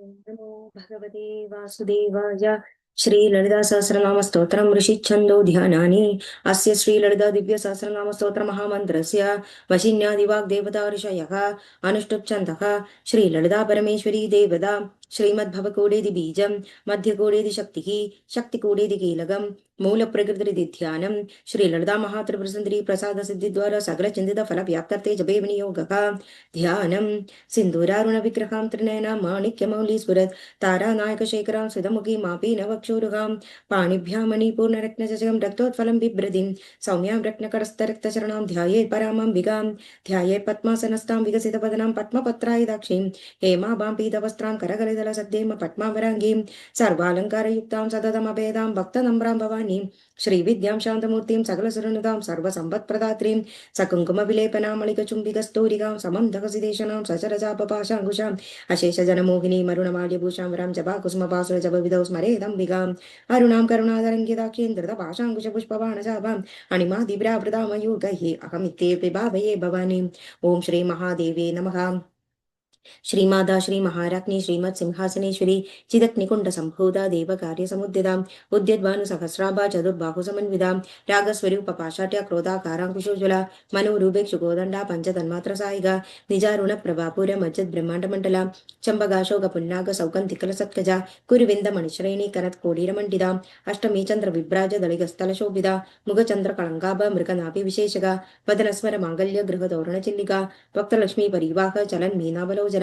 नमो भगवते वासुदेवाय। श्री ललिता सहस्रनाम स्तोत्रम ऋषिच्छन्दो ध्यानानि। अस्य श्री ललिता दिव्य सहस्रनाम स्तोत्र महामन्त्रस्य वशिन्यादिवाग्देवता ऋषयः अनुष्टुप् छन्दः। श्री ललिता परमेश्वरी देवता श्रीमद्भवकोडेति बीजं मध्यकोडेति शक्तिः शक्तिकोडेति कीलकं मूलप्रकृतिरिति ध्यानं। श्री ललिता महात्रिपुरसुन्दरी प्रसाद सिद्धिद्वारा सकल चिन्तित फल व्याप्तर्थे जपे विनियोगः। ध्यानं सिन्दूरारुण विग्रहां त्रिनयनां माणिक्यमौलीस्फुरत् तारानायकशेखरां सुधमुखी मापी नवक्षोरुहां पाणिभ्यां मणिपूर्णरत्नचषकं रक्तोत्फलं बिभ्रतीं सौम्यां रत्नकरस्थरक्तचरणां ध्यायेत् परामम्बिकां ध्यायेत् पद्मासनस्थां विकसितवदनां पद्मपत्रायदाक्षीं हेमाभां पीतवस्त्रां करकलितलसद्देम पद्मावराङ्गीं सर्वालङ्कारयुक्तां सततमभेदां भक्तनम्रां भवानीं श्रीविद्यां शान्तमूर्तिं सकलसुरनुतां सर्वसम्पत्प्रदात्रीं सकुङ्कुमविलेपनामलिकचुम्बिकस्तूरिकां समं दहसिदेशनां सचरचापपाशाङ्कुशाम् अशेषजनमोहिनीं अरुणमाल्यभूषां वरं जपाकुसुमपासुरजपविधौ स्मरेदम्बिकाम् अरुणां करुणातरङ्गिताक्षीन्द्रतपाशाङ्कुशपुष्पबाणचापाम् अणिमादिव्रावृतामयूगैः अहमित्येव भावये भवानीम्। ॐ श्री महादेवे नमः। श्रीमाता श्री महाराज्ञी श्रीमत् सिंहासनेश्वरी चिदग्निकुंड संभूता देव कार्य समुद्यतां उद्यद्भानु सहस्राभा चतुर्बाहु समन्वितां रागस्वरूप पाशाट्य क्रोधाकारांकुशोज्वला मनोरूपेक्षु गोदंडा पंचतन्मात्र सायिका निजारुण प्रभापुर मज्जद ब्रह्मांड मंडला चंबगाशोक पुन्नाग सौकंतिकल सत्कजा कुरुविंद मणिश्रेणी कनत कोडीर मंडिता अष्टमी चंद्र विभ्राज दलिगस्थल शोभिता मुगचंद्र कलंगाभ मृगनाभि विशेषगा वदनस्वर मांगल्य गृह तोरण चिल्लिका भक्तलक्ष्मी परिवाह चलन मीनावलोचना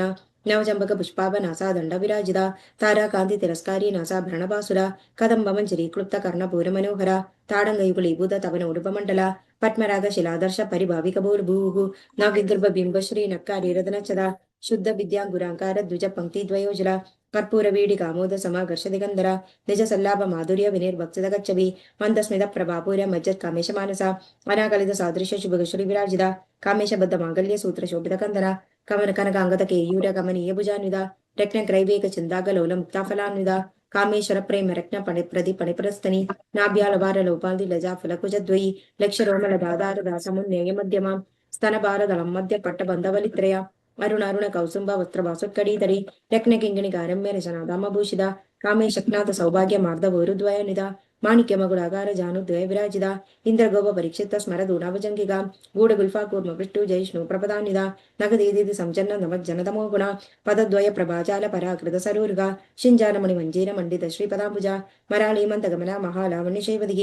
नवचंबक पुष्पाभनासा दंड विराजिता ताराकांति तिरस्कारी नासा भ्रणभासुरा कदंब मंजरी क्लुप्त कर्णपूर मनोहरा ताडंगयुगलीभूत तवन उडुपमंडला पद्मराग शिलादर्श परिभाविक भूर्भुः नवविदर्भ बिंब श्री नक्कारी रत्नचदा शुद्ध विद्यांगुरांकार द्विज पंक्ति द्वयोजला कर्पूर वीडी कामोद समाकर्ष दिगंधरा निज सल्लाभ माधुर्य विनिर्भक्सित गच्छवि मंदस्मित प्रभापूर मज्जत कामेश मानसा अनाकलित सादृश्य शुभ श्री विराजिता कामेश बद्ध मांगल्य सूत्र शोभित कंदरा कमन कनकांगत केयूर कमनीय भुजान्विता रत्न ग्रैवेक चिंदागलोल मुक्ताफलान्विता कामेश्वर प्रेम रत्न पणि प्रति पणिप्रस्तनि नाभ्यालवार लोपालि लजा फलकुजद्वयी लक्ष रोमल दादार दासमुन्नेय मध्यमा स्तनभारदलं मध्य पट्टबन्धवलित्रया अरुण अरुण कौसुंब वस्त्र भासुत्कड़ीधरी रत्न किंगिणी कारम्य रचनादामभूषिता कामेशक्नाथ सौभाग्य मार्दवोरुद्वयनिधा माणिक्यमगुडागार जानुद्वय विराजिता इंद्रगोप परीक्षित स्मरदूणाभुजंगिका गूढ़गुल्फा कूर्म पृष्टु जयिष्णु प्रपदानिदा नगदेदि संजन्न नमज्जनतमो गुण पदद्वय प्रभाजाल पराकृत सरूर्गा शिंजानमणि मंजीर मंडित श्रीपदांबुजा मराली मंदगमना महालावण्य शैवदिः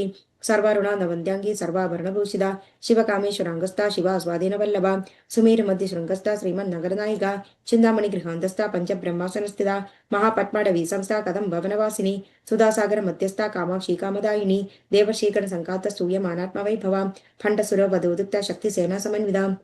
सर्वारुणानवन्द्यांगी सर्वाभरणभूषिता शिवकामेश्वरांगस्था शिवा स्वाधीन वल्लभा सुमेर मध्य शृंगस्था श्रीमन्नगरनायिका चिंतामणि गृहांतस्था पंचब्रह्मासनस्थिता महापद्माडवी संस्था कदम भवनवासिनी सुधासागर मध्यस्था कामाक्षी कामदायिनी देवशेखर संकात स्तूयमानात्मा वैभवा फंडसुर वधोदुक्ता शक्ति सेना समन्विता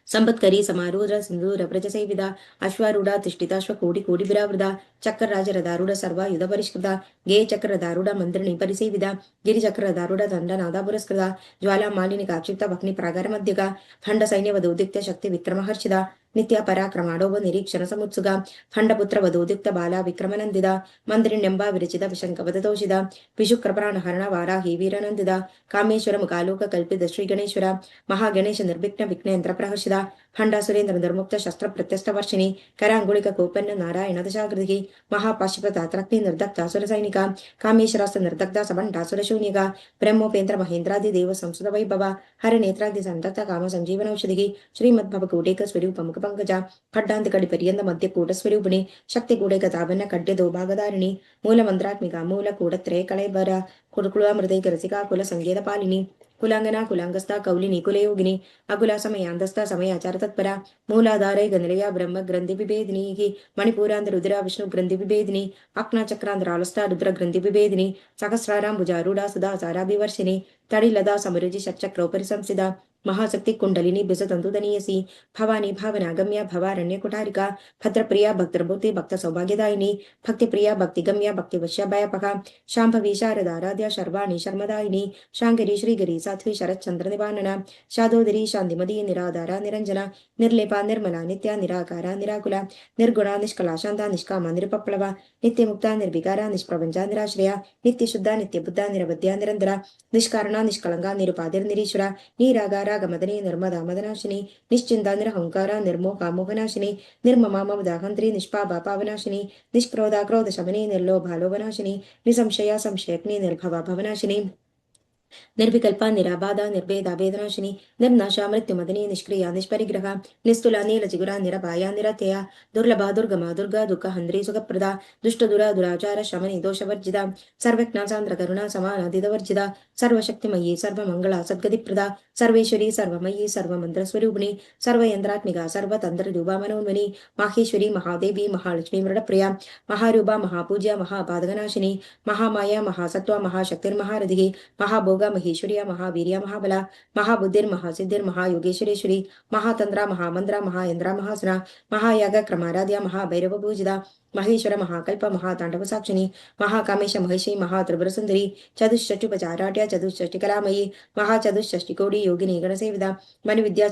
संपत्करी समारूढ़ सिंधूर प्रज सेविदा अश्वारूढ़ तिष्ठिताश्व कोटि कोटि विरावृता चक्र राजरदारूढ़ सर्वायुध परिष्कृता गे चक्र दारूढ़ मंत्रिणी परिसेविदा गिरि चक्र दारूढ़ दंडनादा पुरस्कृता ज्वाला मालिनी काक्षिप्त भग्नि प्रागार मध्यगा खंड सैन्य वधोदिक्त शक्ति विक्रम हर्षिता नित्य पराक्रमाडोभ निरीक्षण समुत्सुगा खंडपुत्र वधोदिक्त बाला विक्रमनंदिदा मंत्रिण्यंबा विरचिता विशंकवदतोषिता विशुक्रप्राण हरण वाराही वीरनंदिदा कामेश्वर मुखालोक कल्पित श्री गणेश्वर महागणेश निर्विघ्न विघ्नेन्द्र प्रहर्षिता खंडासुरेन्द्र निर्मुक्त शस्त्र प्रत्यस्त वर्षिणी करांगुलिक कोपन्न नारायण दशाकृति महापाशुपतात्रग्नि निर्दग्धासुर सैनिका कामेश्वरास्त निर्दग्धा सबंडासुर शून्यका ब्रह्मोपेन्द्र महेन्द्रादि देव संसुत वैभव हर नेत्रादि संतत काम संजीवन औषधि श्रीमद्भव कूटेक स्वरूप मुख पंकज खड्डांत कड़ि पर्यंत मध्य कूट स्वरूपिणी शक्ति कूडेक तावन्न कड्य दोभागधारिणी मूल मंत्रात्मिका मूल कूटत्रय कलेबर कुलकुलामृतैक रसिका कुल संगीत पालिनी कुलांगना कुलांगस्था कौलिनी कुलयोगिनी अकुला समयांधस्था समयाचार तत्परा मूलाधारे गणलया ब्रह्म ग्रंथि विभेदिनी मणिपूरांध रुद्रा विष्णु ग्रंथि विभेदिनी अक्ना चक्रांध्रालस्था रुद्र ग्रंथि विभेदिनी सहस्रारां भुजारूढ़ा सुधा साराभिवर्षिनी तड़िलदा समरुचि षट्चक्रोपरि संसिदा महाशक्ति कुंडलिनी बिसतंतुदनीयसी भवानी भावनागम्या भवारण्य कुठारिका भद्रप्रिया भक्तर्भूति भक्त सौभाग्यदायिनी भक्तिप्रिया भक्तिगम्या भक्तिवश्या भयपका शांभवी शारदाराध्या शर्वाणी शर्मदायिनी शांकरी श्रीगिरी साध्वी शरच्चंद्र निवानना शादोदरी शांतिमदी निराधारा निरंजना निर्लेपा निर्मला नित्या निराकारा निराकुला निर्गुणा निष्कला शांता निष्कामा निरुपप्लवा नित्य मुक्ता निर्विकारा निष्प्रपंचा निराश्रया नित्य शुद्धा नित्य बुद्धा निरवध्या निरंतरा निष्कारणा निष्कलंगा निरुपाधिर निरीश्वरा नीरागारा निर्वारागमदने निर्मदा मदनाशिनी निश्चिन्ता निरहंकारा निर्मोहा मोहनाशिनी निर्ममा ममदाहंत्री निष्पापा पावनाशिनी निष्क्रोधा क्रोधशमनी निर्लोभा लोभनाशिनी निसंशया संशयग्नि निर्भवा भवनाशिनी निर्विकल्पा निराबाधा निर्भेदा वेदनाशिनी निर्नाशा मृत्युमदनी निष्क्रिया निष्परिग्रह निस्तुला नीलचिगुरा निरपाया निरत्यया दुर्लभा दुर्गमा दुर्गा दुःखहन्द्री सुखप्रदा दुष्टदुरा दुराचार शमनी दोषवर्जिता सर्वज्ञा सान्द्र करुणा समानादिदवर्जिता सर्वशक्तिमयी सर्वमङ्गला सद्गतिप्रदा सर्वेश्वरी सर्वमयी सर्वमन्त्रस्वरूपिणी सर्वयन्त्रात्मिका सर्वतन्त्ररूपा मनोन्मनी माहेश्वरी महादेवी महालक्ष्मी मृडप्रिया महारूपा महापूज्या महापादकनाशिनी महामाया महासत्वा महाशक्तिर्महारथिः महाभोगा महेश्वरिया महावीर्या महाबला महाबुद्धिर्महासिद्धिर् महायोगेश्वरेश्वरी महातंत्रा महामंत्रा महायंद्रा महासना महायाग क्रमाराध्या महाभैरव पूजिता महेश्वर महाकल्प महातांडव साक्षिणी महाकामेश महिषी महात्रिपुरसुंदरी चतुष्षष्टिपचाराट्या चतुष्षष्टिकलामयी महाचतुष्षष्टिकोടി योगिनी गणसेविदा मणिविद्या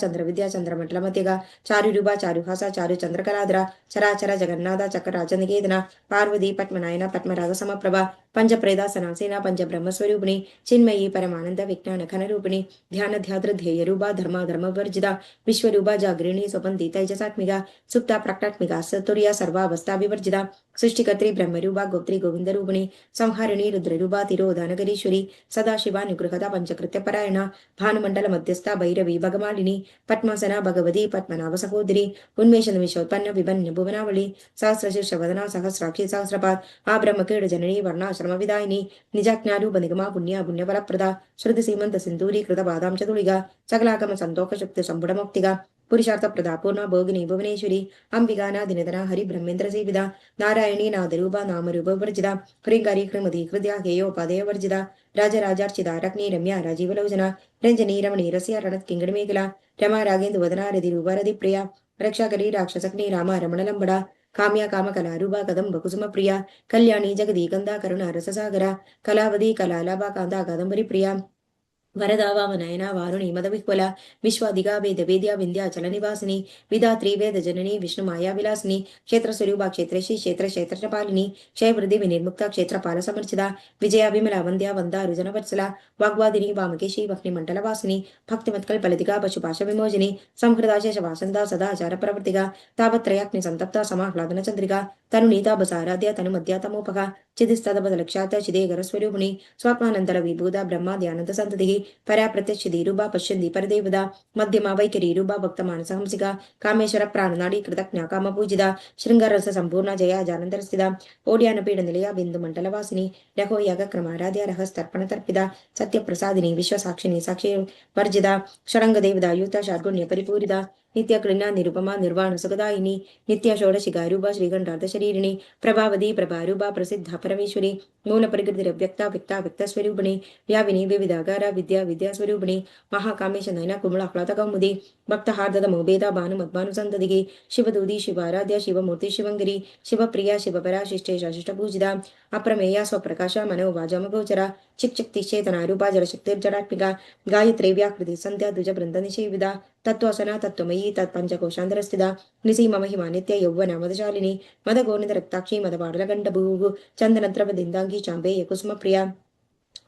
चंद्रमंडलमत्यगा चारुरूपा चारुहासा चारुचंद्रकलाधरा चराचर जगन्नाथ चक्रराजनिकेतना पार्वती पद्मनायना पद्मराग समप्रभा पंचप्रेदासनासेना पंचब्रह्मस्वरूपिणी चिन्मयी परमानंद विज्ञान घनरूपिणी ध्यान ध्याद्र ध्येय रूपा धर्मा धर्मवर्जिता विश्वरूपा जागृणी स्वपंथी तैजसात्मिका सुप्ता प्रकटात्मिका सतुर्या सर्वावस्था विवर्जिता सृष्टिकर्त्री ब्रह्मरूपा गोत्री गोविंदरूपिणी संहारिणी रुद्ररूपा तिरोधानगरीश्वरी सदाशिवा निगृहता पंचकृत्यपरायणा भानुमंडल मध्यस्था भैरवी भगमालिनी पद्मासना भगवती पद्मनाभ सहोदरी उन्मेष निमिषोत्पन्न विभन्य भुवनावली सहस्रशीर्षवदना सहस्राक्षी सहस्रपाद आ ब्रह्मकीड जननी वर्णाश्रम विदायिनी निजाज्ञारूप निगमा पुण्य पुण्यफलप्रदा श्रुति सीमंत सिंदूरी कृत बादाम चतुलिगा सकलागम संतोष शक्ति संबुडमुक्तिगा पुरुषार्थ प्रदा पूर्ण भोगिनी भुवनेश्वरी अंबिकानादिनिधना हरि ब्रह्मेन्द्र सेविदा नारायणी नादरूपा नामरूप वर्जिता ह्रींगारी ह्रीमती हृदया हेयोपादय वर्जिता राजराजार्चिता रग्नि रम्या राजीवलोचना रंजनी रमणी रस्या रणत किंगड़ मेखला रमा रागेंद्र वदना रति रूपा रति प्रिया रक्षाकरी राक्षसग्नि रामा रमणलंबड़ा काम्या कामकला रूपा कदम्ब कुसुम प्रिया कल्याणी जगदी गंधा करुणा रससागरा कलावती कलालाभा कांता कादंबरी प्रिया वरदा वामनयना वारुणी मदविह्वला विश्वादिगा वेद वेद्या विंध्याचल निवासिनी विधात्री वेद जननी विष्णु माया विलासिनी क्षेत्र स्वरूपा क्षेत्रेशी क्षेत्र क्षेत्रपालिनी क्षयवृद्धि विनिर्मुक्ता क्षेत्रपाल समर्चिता विजया विमला वंद्या वंदा रुजन वत्सला वाग्वादिनी वामकेशी वह्निमंडल वासिनी भक्तिमत्कल फलदिगा पशुपाश विमोचिनी संहृदा शेषवासंदा सदाचार प्रवर्तिका तावत्रयाग्नि संतप्ता समाह्लादन चंद्रिका तनुनीता बसाराध्या तनुमध्या तमोपका चिदिस्तदबदलक्षात चिदेगर स्वरूपिणी स्वात्मानंतर विभूता ब्रह्माद्यानंद संतति परा प्रत्यक्षिदी रूपा पश्यन्दी परदेवदा मध्यमा वैखरी रूपा भक्त मानस हंसिका कामेश्वर प्राणनाड़ी कृतज्ञा काम पूजिता श्रृंगार रस संपूर्ण जया जानंतर स्थिता ओड्यान पीड निलया बिंदु मंडल वासिनी रहो याग क्रमाराध्या रहस्तर्पण तर्पिता सत्य प्रसादिनी विश्व साक्षिणी साक्षी वर्जिता षडंग देवदा युता षड्गुण्य परिपूरिता नित्य क्रीडा निरुपमा निर्वाण सुखदायिनी नित्य षोडशिका रूपा श्रीगंधार्थ शरीरिणी प्रभावती प्रभारूपा प्रसिद्ध परमेश्वरी मूल परिकृतिरव्यक्ता व्यक्ता व्यक्त स्वरूपिणी व्याविनी विविधागार विद्या विद्या स्वरूपिणी महाकामेश नयना कुमला आह्लाद कौमुदी भक्त हार्दद मोबेदा भानु मद्भानु संतदिगी शिवदूदी शिवाराध्या शिवमूर्ति शिवंगिरी शिवप्रिया शिवपरा शिष्टे शाशिष्ट पूजिता अप्रमेया स्वप्रकाश मनो वाजमगोचरा चिक्चिक्ति चेतना रूपा जलशक्तिर्जडात्मिका गायत्री व्याकृति संध्या द्विज बृंद निषेविदा तत्वसना तत्वमयी तत्पंचकोशांतरस्थिता निसीम महिमा नित्य यौवन मदशालिनी मद गोनिद रक्ताक्षी मद पाडलगंड भूः चंदनद्रवदिंदांगी चांबेय कुसुम प्रिया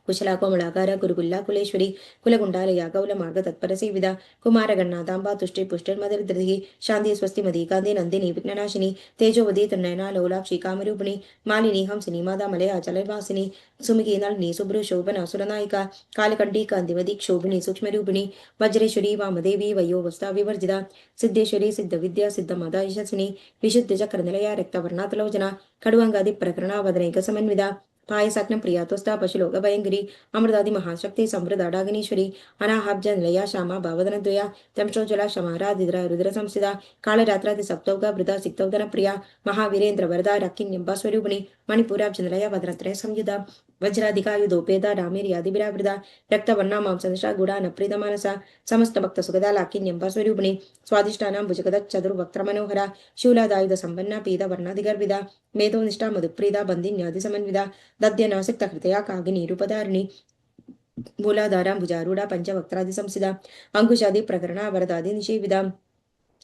कुशला कोमलाकार गुरुकुल्ला कुलेश्वरी कुलगुंडालया कौल मार्ग तत्पर सेविदा कुमार गन्नादांबा तुष्टि पुष्टिर्मदृधि शांति स्वस्ति मदी कांति नंदिनी विघ्ननाशिनी तेजोवदी तन्नयना लोलाक्षी कामरूपिणी मालिनी हंसिनी मादा मलया चलवासिनी सुमुखी नलिनी शुभ्र शोभना सुरनायिका कालकंठी कांतिवदी क्षोभिनी सूक्ष्मरूपिणी वज्रेश्वरी वामदेवी वयोवस्था विवर्जिता सिद्धेश्वरी सिद्ध विद्या सिद्ध मदा यशस्विनी विशुद्ध चक्र निलया रक्तवर्णातलोचना खडुवंगादि प्रकरणा वदनैक समन्विता पायसाग्न प्रियातोस्ता पशुलोक भयंगिरी अमृतादि महाशक्ति समृद्धाडागिनीश्वरी अनाहाब्ज निलया श्यामा भावदनद्वया तंशोज्वला क्षमाराधिद्रा रुद्र संस्थिता कालरात्रादि सप्तौग वृदा सिक्तौदन प्रिया महावीरेन्द्र वरदा रक्किन्यंबा स्वरूपिणी मणिपुराब्ज निलया वदनत्रय संयुधा वज्राधिकायुधोपेदा डामेर्यादिविरावृदा रक्तवर्णा मांसदशा गुड़ा नप्रीत मानसा समस्त भक्त सुगदा लाकिन्यंबा स्वरूपिणी स्वादिष्टानां भुजगद चतुर्वक्त्र मनोहरा शूलादायुध संपन्ना पीता वर्णाधिगर्भिदा मेधोनिष्ठा मधुप्रीदा बंदिन्यादि समन्विदा दद्यनासिक्त हृदया कागिनी रूपधारिणी मूलाधारा भुजारूढ़ा पंचवक्त्रादि संसिदा अंकुशादि प्रकरणा वरदादि निषेविदा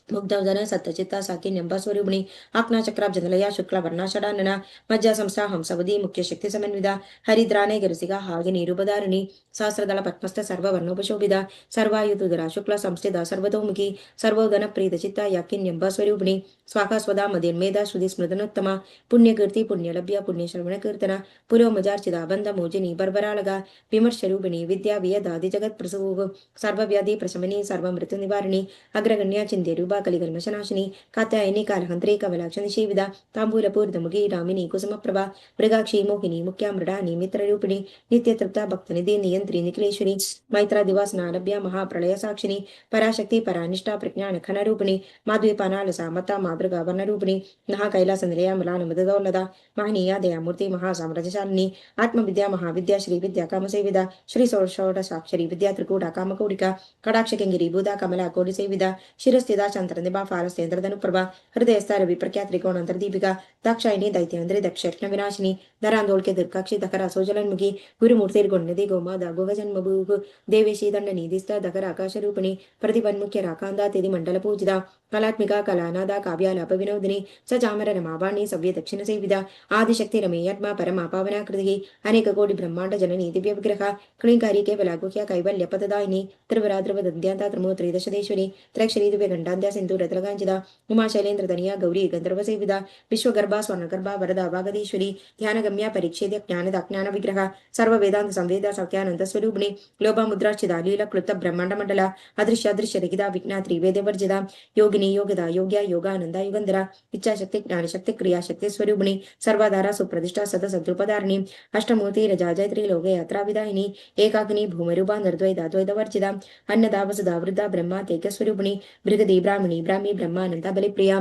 मुग्धवदन सत्यचित्ता साकिन्यंबा स्वरूपिणी आज्ञाचक्राब्जनिलया शुक्लवर्णाषडानना मज्जा संस्था हंसवदी मुख्य शक्ति समन्विता हरिद्राने गिरसिका हागे निरूपधारिणी सहस्रदल पद्मस्थ सर्ववर्णोपशोभिता सर्वायुधुधरा शुक्ल संस्थिता सर्वतोमुखी सर्वोदन प्रीत चित्ता याकिन्यंबा स्वरूपिणी स्वाका स्वदा मदिर्मेधा श्रुति स्मृतनोत्तमा पुण्यकीर्ति पुण्यलभ्य पुण्यश्रवण कीर्तना पुरोमजार्चिता बंध मोजिनी बर्बरालगा विमर्शरूपिणी विद्या वियदादि जगत प्रसूभ सर्वव्याधि प्रशमनी सर्वमृत्यु निवारिणी अग्रगण्या चिंत्य रूपा कलिकल्मशनाशिनी कात्यायनी कालहंत्री कमलाक्षनि सेविदा तांबूलपूर्धमुखी रामिनी कुसुमप्रभा मृगाक्षी मोहिनी मुख्या मृडानी मित्ररूपिणी नित्यतृप्ता भक्तनिधि नियंत्री निखिलेश्वरी मैत्रा दिवासनालभ्य महाप्रलय साक्षिणी पराशक्ति परानिष्ठा प्रज्ञान खनरूपिणी माध्वीपानालसा मता मातृगा वर्णरूपिणी नहा कैलास निलया मलान मददौलदा महनीया दयामूर्ति महासाम्राज्यशालिनी आत्मविद्या महाविद्या श्री विद्या कामसेविदा श्री षोडशाक्षरी विद्या त्रिकूटा कामकौडिका कटाक्षकिंगिरी भूता कमला कोटि सेविदा शिरस्थिता चंद्रनिभा फालस्तेन्द्रधनुप्रभा हृदयस्था रवि प्रख्या त्रिकोणांतरदीपिका दाक्षायणी दैत्येन्द्री दक्षयज्ञ विनाशिनी धरांदोल के दुर्गाक्षी दखरा सोजलन्मुखी गुरुमूर्तिर्गुण्यदि गोमादा गोगजन्मभूः देवेशी दंडनीदिस्ता दखर आकाशरूपिणी प्रतिपन्मुख्य राकांदा तिथि मंडल पूजिता कलात्मिका कलानादा काव्यालाप विनोदिनी स चामर रमावाणी सव्य दक्षिण सेविदा आदिशक्ति रमेयत्मा परमा पावनाकृति अनेक कोटि ब्रह्मांड जननी दिव्य विग्रह क्लींकारी केवलागुख्या कैवल्य पददायिनी त्रिवरा ध्रुवदन्त्यांता त्रिमूर्त्रैदशदेश्वरी त्रक्षरी दिव्य गंडांध्या सिंधु रत्नगांचिता उमा शैलेन्द्र धनिया गौरी गंधर्व सेविदा विश्वगर्भा स्वर्णगर्भा वरदा वागदीश्वरी ध्यानगम्या परीक्षेद्य ज्ञान विग्रह सर्व वेदांत संवेद सत्यानंद स्वरूपिणी लोभा मुद्रार्चिता लीला क्लुप्त ब्रह्मांड मंडला अदृश्य अदृश्य रहिता विज्ञा त्रिवेद वर्जिता योगिनी योगदा योग्या योगानंदा युगंधरा इच्छाशक्ति ज्ञानशक्ति क्रियाशक्ति स्वरूपिणी सर्वाधारा सुप्रतिष्ठा सतसद्रुपधारिणी अष्टमूर्ति रजाजयत्री लोक यात्रा विदायिनी एकाग्नि भूमरूपा निर्द्वैता द्वैतवर्जिता अन्नदा वसुधा वृद्धा ब्रह्मा तेजस्वरूपिणी भृगदी ब्राह्मणी ब्राह्मी ब्रह्मानंदा बलिप्रिया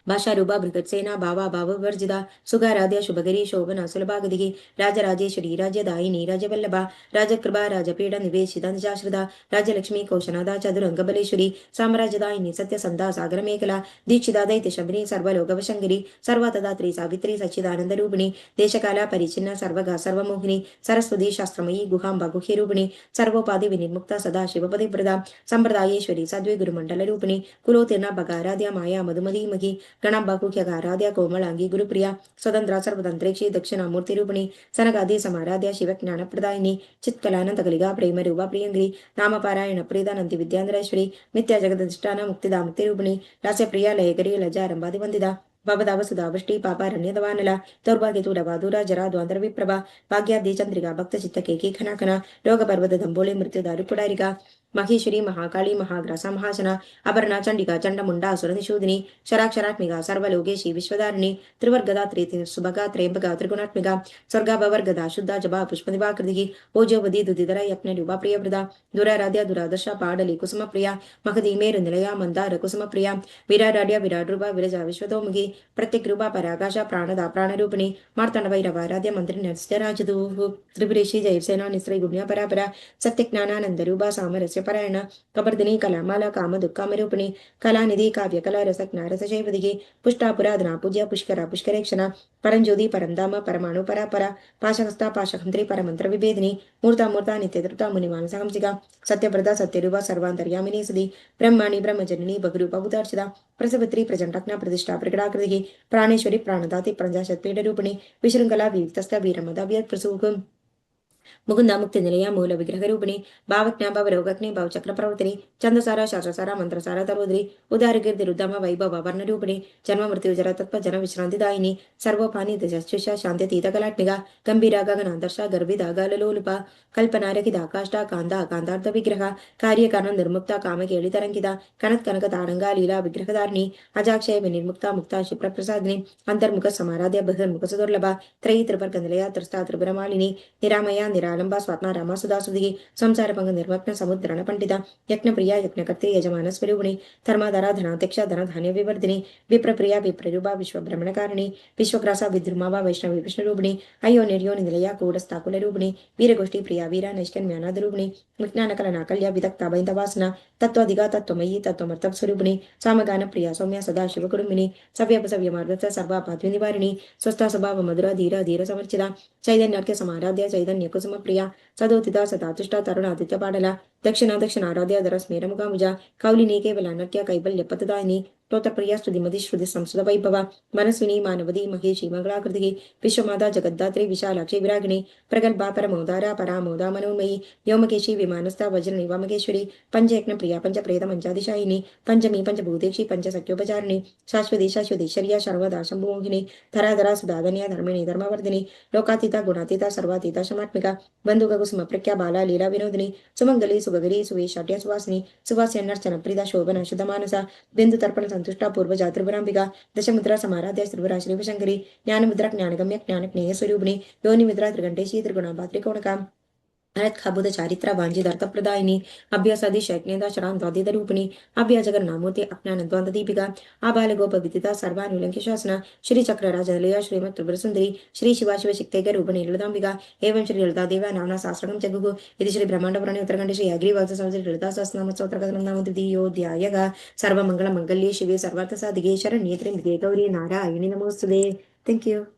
भाषारूपा बृहत्सेना भावा भाववर्जिता सुगाराध्य शुभगरी शोभना सुलभागति राजराजेश्वरी राज्यदायिनी राजवल्लभा राजकृपा राजपीठ निवेशिता निजाश्रिता राजलक्ष्मी कौशनादा चतुरंगबलेश्वरी साम्राज्यदायिनी सत्यसंधा सागर मेखला दीक्षिता दैत्य शंभरी सर्वलोकवशंकरी सर्वतदात्री सावित्री सच्चिदानंद रूपिणी देशकाला परिचिन्न सर्वगा सर्वमोहिनी सरस्वती शास्त्रमयी गुहांबा गुह्यरूपिणी सर्वोपाधि विनिर्मुक्ता सदा शिवपतिप्रदा संप्रदायेश्वरी सद्वे गुरुमंडल रूपिणी कुलोतीर्णा बगाराध्या माया मधुमधीमही गणाबाकुख्यगाराध्या कोमलांगी गुरुप्रिया स्वतंत्रा सर्वतंत्रेक्षी दक्षिणामूर्ति रूपिणी सनगादि समाराध्या शिवज्ञान प्रदायिनी चित्कलानंद कलिगा प्रेम रूपा प्रियंगिरी नामपारायण प्रीदानंति विद्यांधरेश्वरी मिथ्या जगदधिष्ठान मुक्तिदा मुक्ति रूपिणी रास्य प्रिया लयकरी लजारंभादि वंदिता भवदावसुधावृष्टि पापारण्यदवानला दौर्भाग्यतूडवादुरा जरा द्वांतर विप्रभा भाग्यादि चंद्रिका भक्त चित्त केकी खनाखना रोग पर्वत दंबोले मृत्युदारु पुडारिका महेश्वरी महाकाली महाग्रासा महासना अपर्णा चंडिका चंडमुंडा सुरनिशोधिनी शराक्षरात्मिका सर्वलोकेशी विश्वधारिणी त्रिवर्गदा सुभगा त्र्यंबका त्रिगुणात्मिका स्वर्गाभवर्गदा शुद्धा जबा पुष्पनिभाकृति ओजोवधि दुधिधरा यज्ञ रूपा प्रियवृदा दुराराध्या दुरादर्शा पाडली कुसुम प्रिया महदी मेरु निलया मंदार कुसुम प्रिया विराराध्या विराट रूपा विरजा विश्वतोमुखी प्रत्येक रूपा पराकाशा प्राणदा प्राणरूपिणी मार्तंड वैरवाराध्य मंत्री नरसिंहराजदूः त्रिपुरेशी जयसेना निश्रय गुण्या परापरा सत्यज्ञानानंद रूपा सामरस्य परायण कपर्दिनी कलामाला काम दुःखामरूपिणी कलानिधि काव्य कला रसज्ञा रसशैवदिगी पुष्टा पुराधना पूज्य पुष्करा पुष्करेक्षणा परंज्योति परमधाम परमाणु परापरा पाशहस्ता पाशहंत्री परमंत्र विभेदिनी मूर्ता मूर्ता नित्यतृप्ता मुनिमानसहंसिका सत्यव्रता सत्यरूपा सर्वांतर्यामिनी सदी ब्रह्माणि ब्रह्मजननी बहुरूपा उदार्चिता प्रसवित्री प्रचंडज्ञा प्रतिष्ठा प्रकटाकृति प्राणेश्वरी प्राणदाति प्रजाशत्पीठरूपिणी विशृंखला विविक्तस्थ वीरमदा व्यत्प्रसूख मुकुंदा मुक्ति निलया मूल विग्रह रूपिणी भावज्ञा भवरोगग्नि भवचक्र प्रवर्तिनी चंदसारा शास्त्रसारा मंत्रसारा तरोदरी उदार कीर्ति रुद्धाम वैभव वर्ण रूपिणी जन्म मृत्यु जरा तत्व जन विश्रांतिदायिनी सर्वोपानी दशुषा शांति तीत कलात्मिका गंभीरा गगनादर्शा गर्भिदा गालोलुपा कल्पना रखिता काष्ठा कांदा कांतार्थ विग्रह कार्यकारण निर्मुक्ता कामकेली तरंकिता कनक कनक तारंगा लीला विग्रहधारिणी अजाक्षय विनिर्मुक्ता मुक्ता क्षिप्र प्रसादिनी अंतर्मुख समाराध्य बहिर्मुख सुदुर्लभा त्रयी त्रिवर्ग निलया त्रस्ता त्रिपुरमालिनी निरामया निरालंबा स्वात्मा रामा सुधासुदी संसार पंग निर्मग्न समुद्रण पंडिता यज्ञ प्रिया यज्ञकर्ते यजमान स्वरूपिणी धर्माधरा धनाध्यक्षा धन धान्य विवर्धिनी विप्रप्रिया विप्ररूपा विश्वभ्रमणकारिणी विश्वग्रासा विद्रुमावा वैष्णवी विष्णुरूपिणी अयो निर्यो निलया कूटस्थाकुल रूपिणी वीरगोष्ठी प्रिया वीरा नैष्कन्यानाद रूपिणी विज्ञान कलना कल्या विदक्ता बैंदवासना तत्वाधिका तत्वमयी तत्वमर्तक स्वरूपिणी सामगान प्रिया सौम्या सदा शिवकुडुम्बिनी सव्य मार्गस्थ सर्वापाध्य निवारिणी स्वस्था स्वभाव मधुरा धीर धीर समर्चिता चैतन्य समाराध्य चैतन्य ಕುಸುಮ ಪ್ರಿಯ ಸದೋತಿತ ಸದಾತುಷ್ಟ ತರುಣಾದಿತ್ಯ ಪಾಡಲ ದಕ್ಷಿಣಾರಾಧ್ಯ ದರ ಸ್ಮೇರ ಮುಖಾಮುಜ ಕೌಲಿನಿ ಕೇವಲ ನಟ್ಯ ಕೈಬಲ್ಯ ಪತದಾಯಿನಿ ಸ್ತೋತ್ರಪ್ರಿಯ ಶ್ರುತಿಮತಿ ಶ್ರುತಿ ಸಂಸ್ಕೃತ ವೈಭವ ಮನಸ್ವಿನಿ ಮಾನವದಿ ಮಹೇಶಿ ಮಂಗಳಾಕೃತಿ ವಿಶ್ವಮಾತಾ ಜಗದ್ದಾತ್ರಿ ವಿಶಾಲಾಕ್ಷಿ ವಿರಾಗಿಣಿ ಪ್ರಗಲ್ಭಾ ಪರಮೋದಾರ ಪರಾಮೋದ ಮನೋನ್ಮಯಿ ವ್ಯೋಮಕೇಶಿ ವಿಮಾನಸ್ಥ ವಜ್ರನಿ ವಾಮಕೇಶ್ವರಿ ಪಂಚಯಜ್ಞ ಪ್ರಿಯ ಪಂಚಪ್ರೇತ ಮಂಚಾದಿಶಾಯಿನಿ ಪಂಚಮಿ ಪಂಚಭೂತೇಕ್ಷಿ ಪಂಚಸಖ್ಯೋಪಚಾರಿಣಿ ಶಾಶ್ವತೀಶರ್ಯ ಸರ್ವದಾ ಶಂಭುಮೋಹಿನಿ ಧರಾಧರ ಸುಧಾಧನ್ಯ ಧರ್ಮಿಣಿ ಧರ್ಮವರ್ಧಿನಿ ಲೋಕಾತೀತ ಗುಣಾತೀತ ಸರ್ವಾತೀತ ಶಮಾತ್ಮಿಕ ಬಂಧುಗ ಕುಸುಮ ಪ್ರಖ್ಯಾ ಬಾಲ ಲೀಲಾ ವಿನೋದಿನಿ ಸುಮಂಗಲಿ ಸುಗಗರಿ ಸುವೇಶಾಟ್ಯ ಸುವಾಸಿನಿ ಸುವಾಸ್ಯನ್ನರ್ಚನ ಪ್ರಿದ ಶೋಭನ ಶುಧಮಾನಸ ಬಿಂದು ತರ್ಪಣ ಸಂತುಷ್ಟ ಪೂರ್ವ ಜಾತೃಭರಾಂಬಿಕಾ ದಶಮುದ್ರಾ ಸಮಾರಾಧ್ಯ ಶ್ರೀವರ ಶ್ರೀವಶಂಕರಿ ಜ್ಞಾನಮುದ್ರಾ ಜ್ಞಾನಗಮ್ಯ ಜ್ಞಾನಜ್ಞೇಯ ಸ್ವರೂಪಿಣಿ ಯೋನಿಮಿದ್ರಾ ತ್ರಿಗಂಟೇಶಿ ತ್ರಿಗುಣ ಭಾತ್ರಿಕೋಣಕ ಅನತ್ಖಾಬುಧ ಚಾರಿತ್ರ ವಾಂಜಿದಾರ್ಥಪ್ರದಾಯಿನಿ ಅಭ್ಯಾಸಾದಿ ಶೈಜ್ಞೇದಾಶರಾಂತಾದಿದ ರೂಪಿಣಿ ಅಭ್ಯಾಜಗರ್ನಾಮೂರ್ತಿ ಅಜ್ಞಾನದ್ವಾಂತ ದೀಪಿಕಾ ಆಬಾಲಗೋಪ ವಿದಿತ ಸರ್ವಾನುಲಂಘ್ಯ ಶಾಸನ ಶ್ರೀ ಚಕ್ರರಾಜನಿಲಯ ಶ್ರೀಮತ್ ತ್ರಿಪುರ ಸುಂದರಿ ಶ್ರೀ ಶಿವಾಶಿವಶಕ್ತೈಕ ರೂಪಣಿ ಲಲಿತಾಂಬಿಕಾ ಏವಂ ಶ್ರೀ ಲಲಿತಾದೇವ ನಾಮನ ಸಹಸ್ರಕಂ ಜಗುಗು ಇದು ಶ್ರೀ ಬ್ರಹ್ಮಾಂಡ ಉತ್ತರಖಂಡ ಶ್ರೀ ಅಗ್ರಿವಾಸ ಸಂವತ್ಸರ ಲಲಿತಾ ಸಹಸ್ರನಾಮ ಸ್ತೋತ್ರಕಥನಂ ನಾಮ ದ್ವಿತೀಯೋಧ್ಯಾಯಃ ಸರ್ವಮಂಗಳ ಮಂಗಲ್ಯೇ ಶಿವೆ ಸರ್ವಾರ್ಥ ಸಾಧಿಕೆ ಶರಣ್ಯೇ ತ್ರ್ಯಂಬಕೆ ಗೌರಿ ನಾರಾಯಣಿ ನಮೋಸ್ತುತೆ. Thank you.